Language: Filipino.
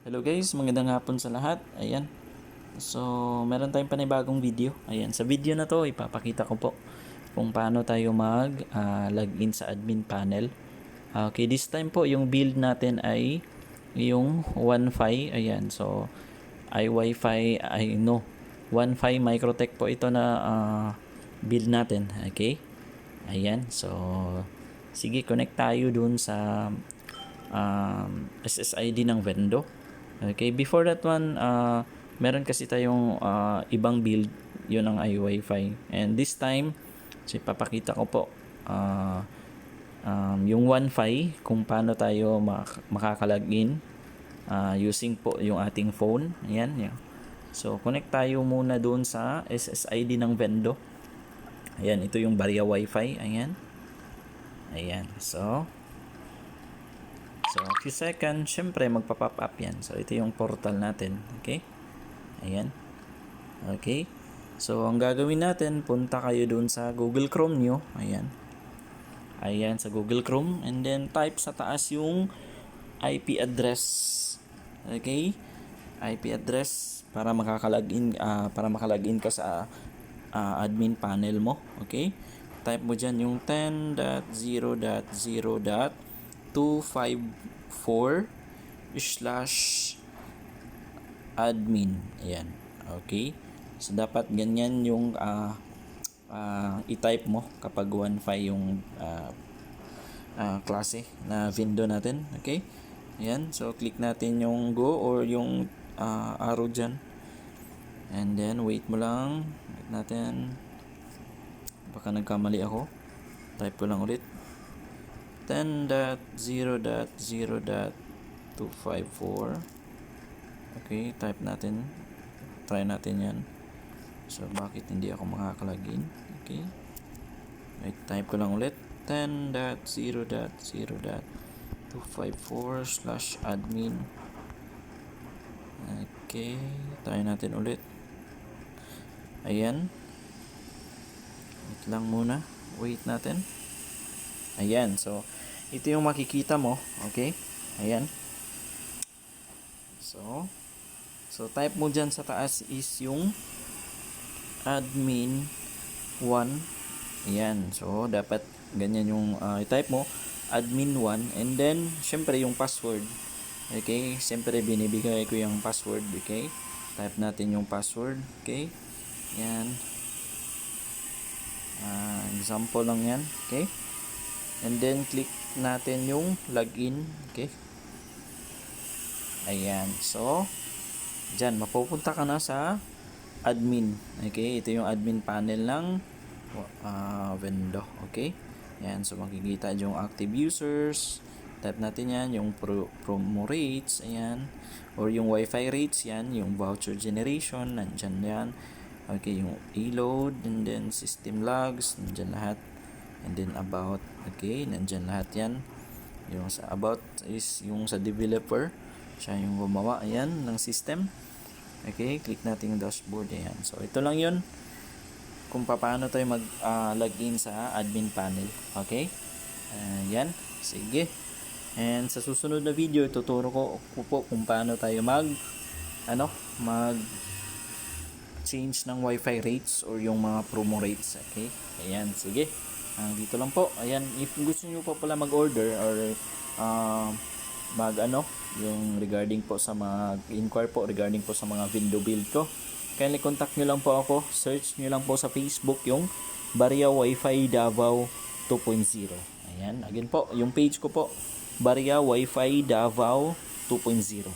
Hello guys, magandang hapon sa lahat. Ayan. So, meron tayong panibagong video. Ayan, sa video na to, ipapakita ko po kung paano tayo login sa admin panel. Okay, this time po, yung build natin ay yung Wi-Fi. Ayan, so, iWi-Fi, no, Wi-Fi Microtech po ito na build natin. Okay? Ayan, so, sige, connect tayo dun sa SSID ng vendor. Okay, before that one, meron kasi tayong ibang build, yun ang iWi-Fi. And this time, so ipapakita ko po yung Wi-Fi, kung paano tayo makakalogin using po yung ating phone. Ayan, yan. So, connect tayo muna doon sa SSID ng vendor. Ayan, ito yung Barya Wi-Fi. Ayan. Ayan, so a few seconds, syempre magpa-pop up yan. So, ito yung portal natin. Okay? Ayan. Okay. So, ang gagawin natin, punta kayo dun sa Google Chrome nyo. Ayan. Ayan, sa Google Chrome. And then, type sa taas yung IP address. Okay? IP address para makalagin ka sa admin panel mo. Okay? Type mo dyan yung 10.0.0.254/admin. Ayan. Okay. So, dapat ganyan yung i-type mo kapag Wi-Fi yung klase na window natin. Okay. Ayan. So, click natin yung go or yung arrow dyan. And then, wait mo lang. Wait natin. Baka nagkamali ako. Type ko lang ulit. 10.0.0.254. Okay, type natin. Try natin yan. So, bakit hindi ako makakalagin? Okay. Wait, type ko lang ulit. 10.0.0.254/admin. Okay, try natin ulit. Ayan. Wait lang muna. Wait natin. Ayan, so ito yung makikita mo. Okay? Ayan. So type mo dyan sa taas is yung admin 1. Ayan, so dapat ganyan yung i-type mo, admin 1, and then syempre yung password. Okay, syempre binibigay ko yung password. Okay, type natin yung password. Okay, yan. Example lang yan. Okay, and then click natin yung login. Okay, ayan, so dyan mapupunta ka na sa admin. Okay, ito yung admin panel ng vendor. Okay, ayan, so makikita yung active users. Type natin yan, yung promo rates, ayan, or yung Wi-Fi rates, yan, yung voucher generation, nandyan yan. Okay, yung e-load, and then system logs, nandyan lahat. And then about, okay, nandyan lahat yan. Yung sa about is yung sa developer, siya yung gumawa, ayan, ng system. Okay, click natin yung dashboard, ayan. So, ito lang yun kung paano tayo mag-login sa admin panel. Okay, ayan, sige. And sa susunod na video, tuturo ko po kung paano tayo change ng Wi-Fi rates or yung mga promo rates. Okay, ayan, sige. Dito lang po. Ayan, if gusto niyo po pala mag-order or yung regarding po sa inquire po regarding po sa mga window build ko, kindly contact nyo lang po ako. Search nyo lang po sa Facebook yung Barya Wi-Fi Davao 2.0. Ayan, again po, yung page ko po, Barya Wi-Fi Davao 2.0.